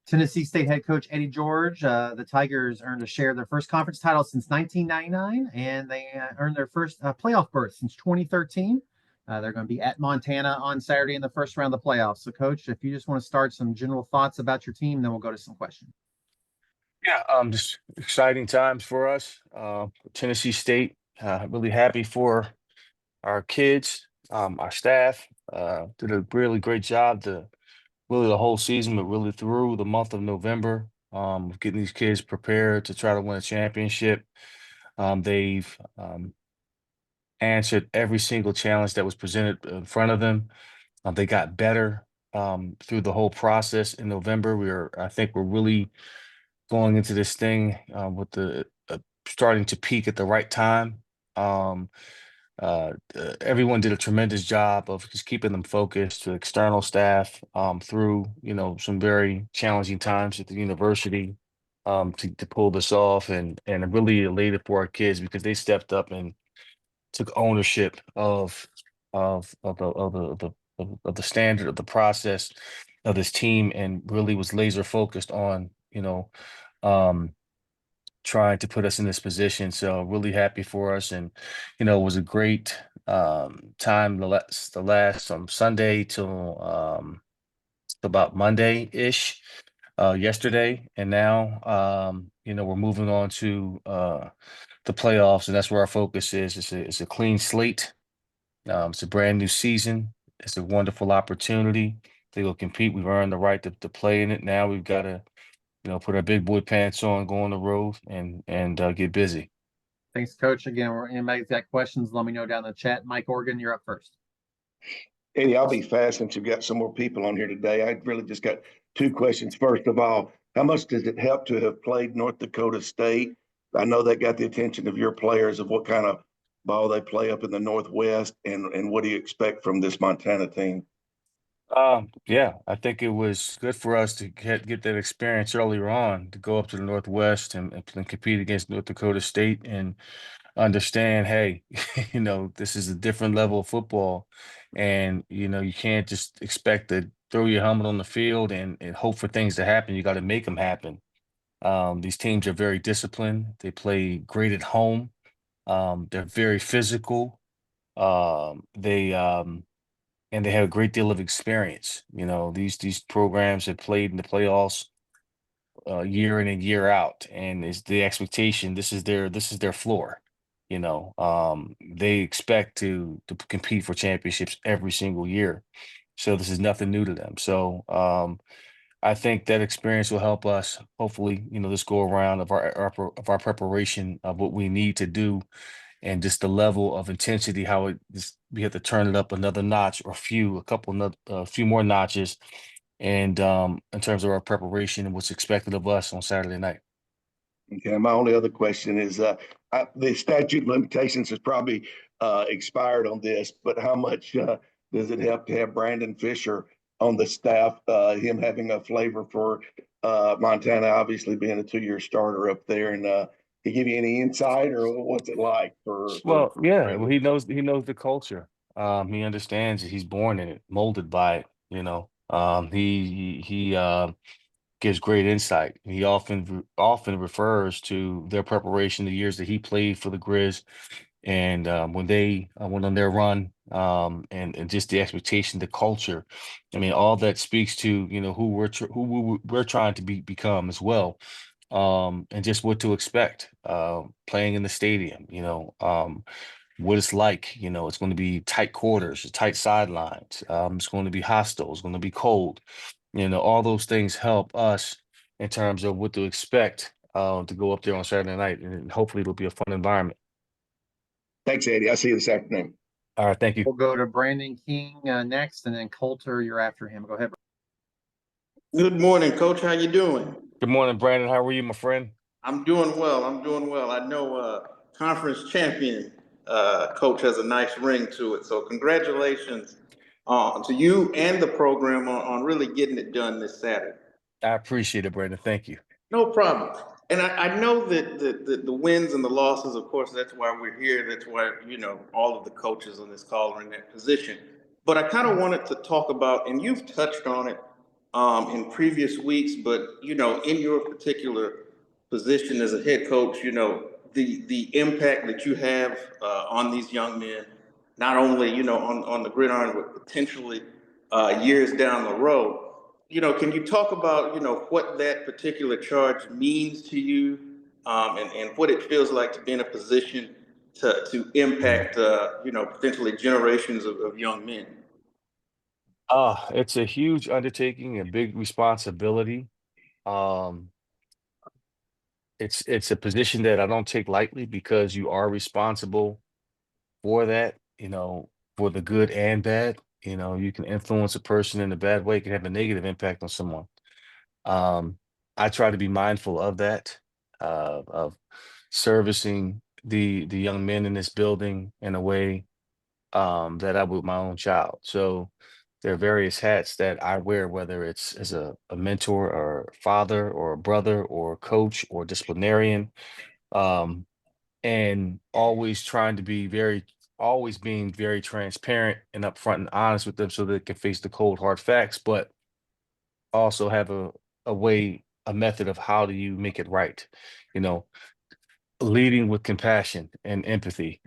Tennessee State head coach Eddie George. The Tigers earned a share of their first conference title since 1999, and they earned their first playoff berth since 2013. They're going to be at Montana on Saturday in the first round of the playoffs. So, Coach, if you just want to start some general thoughts about your team, then we'll go to some questions. Yeah, just exciting times for us. Tennessee State, really happy for our kids, our staff. Did a really great job really the whole season, but really through the month of November, of getting these kids prepared to try to win a championship. They've answered every single challenge that was presented in front of them. They got better through the whole process in November. I think we're really going into this thing with the starting to peak at the right time. Um, Everyone did a tremendous job of just keeping them focused to external staff through some very challenging times at the university to pull this off, and I'm really elated for our kids because they stepped up and took ownership of the standard of the process of this team, and really was laser focused on um, trying to put us in this position. So really happy for us, and it was a great time the last Sunday till about Monday ish yesterday, and now we're moving on to the playoffs, and that's where our focus is. It's a clean slate. It's a brand new season. It's a wonderful opportunity. They will compete. We've earned the right to play in it. Now we've got to, put our big boy pants on, go on the road, and get busy. Thanks, Coach. Again, anybody's got questions, let me know down in the chat. Mike Organ, you're up first. Eddie, I'll be fast since you've got some more people on here today. I really just got two questions. First of all, how much does it help to have played North Dakota State? I know that got the attention of your players of what kind of ball they play up in the Northwest, and what do you expect from this Montana team? Yeah, I think it was good for us to get that experience earlier on, to go up to the Northwest and compete against North Dakota State and understand, hey, this is a different level of football, and you can't just expect to throw your helmet on the field and hope for things to happen. You got to make them happen. These teams are very disciplined. They play great at home. They're very physical. They and they have a great deal of experience. These programs have played in the playoffs year in and year out, and is the expectation. This is their floor. They expect to compete for championships every single year, so this is nothing new to them. So I think that experience will help us. Hopefully, this go around of our preparation of what we need to do, and just the level of intensity, we have to turn it up another notch, or a few more notches, and in terms of our preparation and what's expected of us on Saturday night. Okay, my only other question is the statute of limitations has probably expired on this, but how much does it help to have Brandon Fiser on the staff, him having a flavor for Montana, obviously being a 2-year starter up there, and he give you any insight, or what's it like Well, yeah, well, Brandon? he knows the culture. He understands it. He's born in it, molded by it. He gives great insight. He often refers to their preparation, the years that he played for the Grizz, and when they went on their run, and just the expectation, the culture. I mean, all that speaks to who we're trying to become as well, and just what to expect playing in the stadium. What it's like. It's going to be tight quarters, tight sidelines. It's going to be hostile. It's going to be cold. All those things help us in terms of what to expect to go up there on Saturday night, and hopefully it'll be a fun environment. Thanks, Eddie. I'll see you this afternoon. All right, thank you. We'll go to Brandon King next, and then Coulter, you're after him. Go ahead. Good morning, Coach. How you doing? Good morning, Brandon. How are you, my friend? I'm doing well. I know conference champion coach has a nice ring to it. So congratulations to you and the program on really getting it done this Saturday. I appreciate it, Brandon. Thank you. No problem. And I know that the wins and the losses, of course, that's why we're here. That's why, all of the coaches on this call are in that position. But I kind of wanted to talk about, and you've touched on it, in previous weeks, but, you know, in your particular position as a head coach, you know, the impact that you have on these young men, not only, you know, on the gridiron, but potentially years down the road. You know, can you talk about, you know, what that particular charge means to you, and what it feels like to be in a position to impact, you know, potentially generations of young men? It's a huge undertaking, a big responsibility. Um, it's a position that I don't take lightly because you are responsible for that, you know, for the good and bad. You know, you can influence a person in a bad way, it can have a negative impact on someone. Um, I try to be mindful of that, of servicing the young men in this building in a way that I would my own child. So there are various hats that I wear, whether it's as a mentor or father or a brother or coach or disciplinarian, um, and always trying to be always being very transparent and upfront and honest with them so they can face the cold hard facts, but also have a way, a method of how do you make it right, you know, leading with compassion and empathy.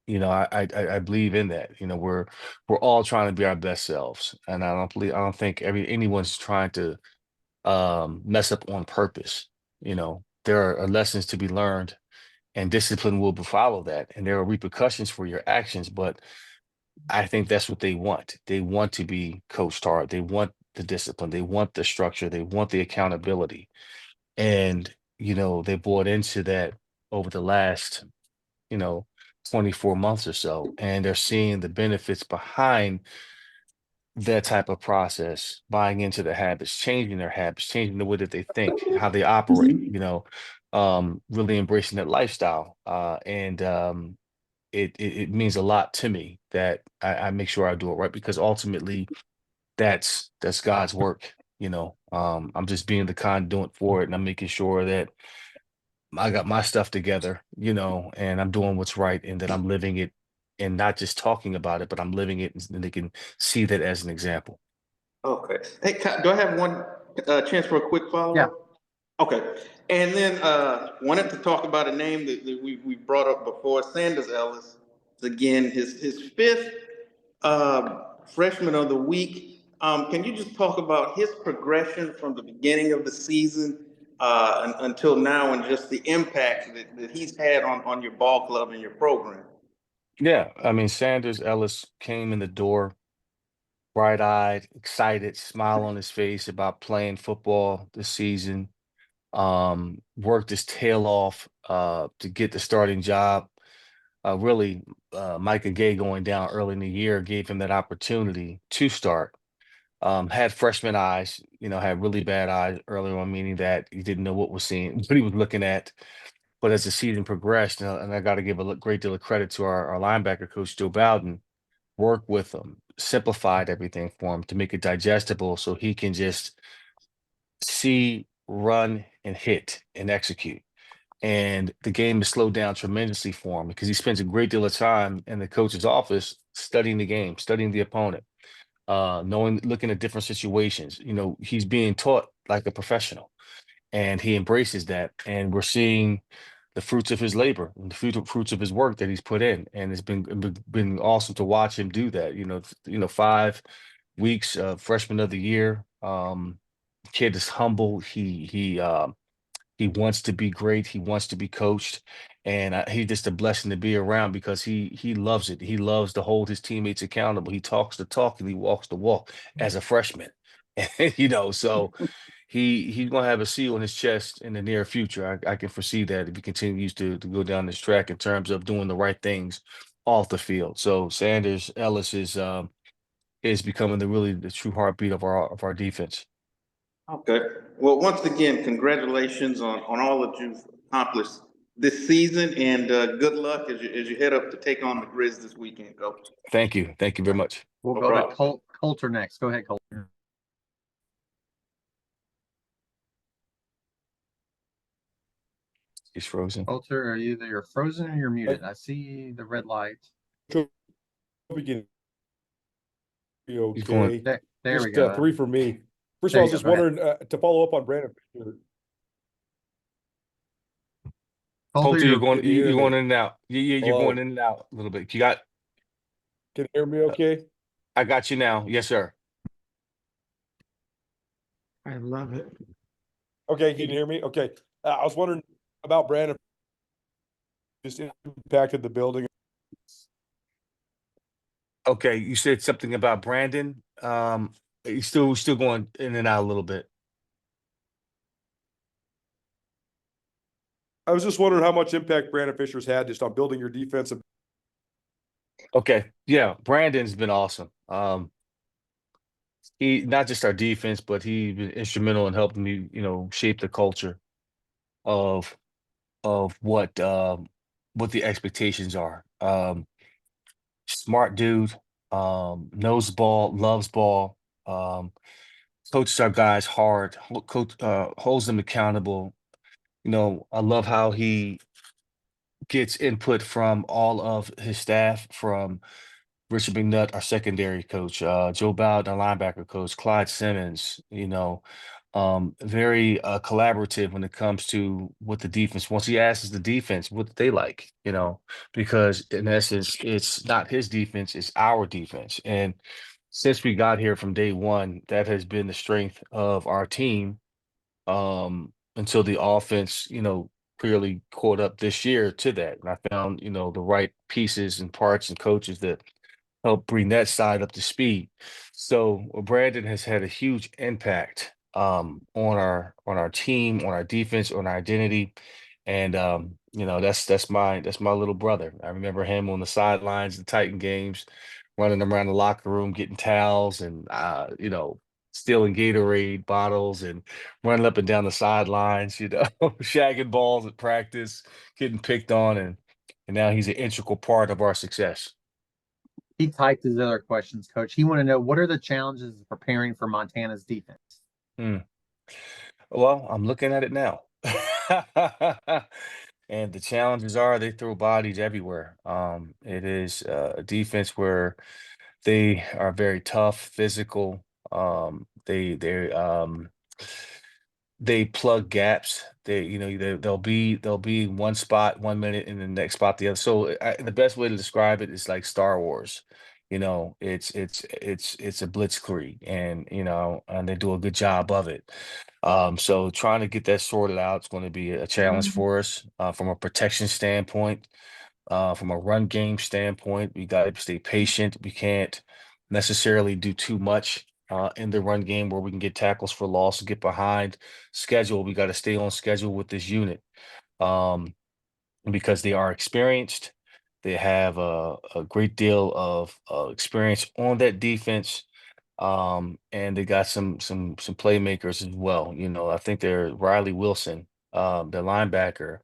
You know, I believe in that. You know, we're all trying to be our best selves, and I don't think anyone's trying to mess up on purpose. You know, there are lessons to be learned, and discipline will follow that, and there are repercussions for your actions. But I think that's what they want. They want to be coached hard. They want the discipline. They want the structure. They want the accountability, and you know, they bought into that over the last, you know, 24 months or so, and they're seeing the benefits behind that type of process, buying into the habits, changing the way that they think, how they operate, you know, really embracing that lifestyle. And it means a lot to me that I make sure I do it right because ultimately that's God's work. You know, I'm just being the conduit for it, and I'm making sure that I got my stuff together, you know, and I'm doing what's right and that I'm living it and not just talking about it, but I'm living it and they can see that as an example. Okay. Hey, do I have one chance for a quick Yeah. follow-up? Okay. And then wanted to talk about a name that we brought up before, Sanders Ellis. Again, his fifth freshman of the week. Can you just talk about his progression from the beginning of the season until now and just the impact that he's had on your ball club and your program? Yeah. I mean, Sanders Ellis came in the door bright-eyed, excited, smile on his face about playing football this season. Worked his tail off to get the starting job. Really, Micah Gay going down early in the year gave him that opportunity to start. Had freshman eyes, you know, had really bad eyes early on, meaning that he didn't know what was seeing, what he was looking at. But as the season progressed, and I got to give a great deal of credit to our linebacker coach, Joe Bowden, worked with him, simplified everything for him to make it digestible so he can just see, run, and hit and execute. And the game has slowed down tremendously for him because he spends a great deal of time in the coach's office studying the game, studying the opponent, knowing, looking at different situations. You know, he's being taught like a professional, and he embraces that. And we're seeing the fruits of his labor and the fruits of his work that he's put in, and it's been awesome to watch him do that. You know, 5 weeks, freshman of the year. Kid is humble. He wants to be great. He wants to be coached, and he's just a blessing to be around because he loves it. He loves to hold his teammates accountable. He talks the talk and he walks the walk as a freshman. You know, so he's gonna have a C on his chest in the near future. I can foresee that if he continues to go down this track in terms of doing the right things off the field. So Sanders Ellis is becoming the true heartbeat of our defense. Okay. Well, once again, congratulations on all that you've accomplished this season, and good luck as you head up to take on the Grizz this weekend, Coach. Thank you. Thank you very much. We'll No go to problem. Coulter next. Go ahead, Coulter. He's frozen. Coulter, are you you're frozen or you're muted? I see the red light. Beginning. He's going. Okay. There we Just go. 3 for me. First of There all, I you was just go. Go ahead. wondering to follow up on Brandon Fiser. Colter, Colter, Can you hear you're me? going in and out. You're Hello? going in and out a little bit. Can you hear me okay? I got you now. Yes, sir. I love it. Okay, can you hear me? Okay. I was wondering about Brandon. Just impacted the building. Okay, you said something about Brandon. You still going in and out a little bit. I was just wondering how much impact Brandon Fisher's had just on building your defensive. Okay, yeah, Brandon's been awesome. He not just our defense, but he's been instrumental in helping me, shape the culture of what the expectations are. Smart dude, knows ball, loves ball, coaches our guys hard, holds them accountable. I love how he gets input from all of his staff, from Richard McNutt, our secondary coach, Joe Bowden, our linebacker coach, Clyde Simmons, very collaborative when it comes to what the defense wants. He asks the defense what they like, because in essence, it's not his defense, it's our defense. And since we got here from day one, that has been the strength of our team, until the offense, clearly caught up this year to that. And I found, the right pieces and parts and coaches that help bring that side up to speed. So Brandon has had a huge impact, on our team, on our defense, on our identity. And that's my little brother. I remember him on the sidelines, the Titan games, running around the locker room, getting towels and stealing Gatorade bottles and running up and down the sidelines, shagging balls at practice, getting picked on, and now he's an integral part of our success. he typed his other questions, Coach. He wanted to know, what are the challenges of preparing for Montana's defense? Well, I'm looking at it now. And the challenges are they throw bodies everywhere. It is a defense where they are very tough, physical. They plug gaps. They'll be in one spot 1 minute and the next spot the other. So the best way to describe it is like Star Wars. It's a blitzkrieg, and they do a good job of it. So trying to get that sorted out is going to be a challenge for us, from a protection standpoint. From a run game standpoint, we got to stay patient. We can't necessarily do too much in the run game where we can get tackles for loss and get behind schedule. We got to stay on schedule with this unit, because they are experienced. They have a great deal of experience on that defense, and they got some playmakers as well. I think they're Riley Wilson, the linebacker,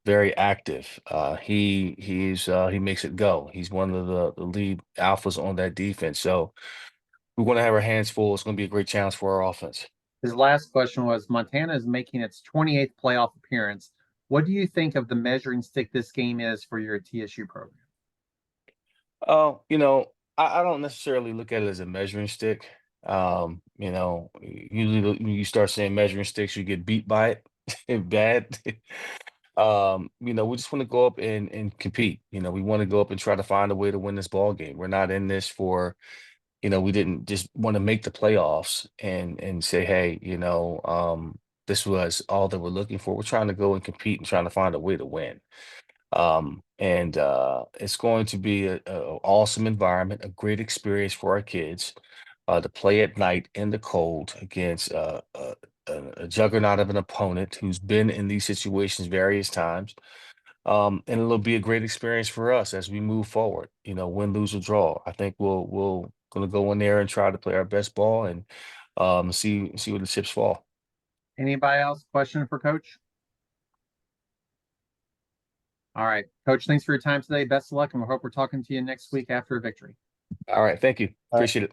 very active. He makes it go. He's one of the lead alphas on that defense. So we're going to have our hands full. It's going to be a great challenge for our offense. His last question was, Montana is making its 28th playoff appearance. What do you think of the measuring stick this game is for your TSU program? Oh, I don't necessarily look at it as a measuring stick. Usually when you start saying measuring sticks, you get beat by it bad. We just want to go up and compete. We want to go up and try to find a way to win this ball game. We're not in this for, we didn't just want to make the playoffs and say, hey, this was all that we're looking for. We're trying to go and compete and trying to find a way to win. And it's going to be a awesome environment, a great experience for our kids, to play at night in the cold against a juggernaut of an opponent who's been in these situations various times. And it'll be a great experience for us as we move forward. Win, lose, or draw. I think we'll gonna go in there and try to play our best ball and see where the chips fall. Anybody else? Question for Coach? All right, Coach, thanks for your time today. Best of luck, and we hope we're talking to you next week after a victory. All right, thank you. Appreciate it.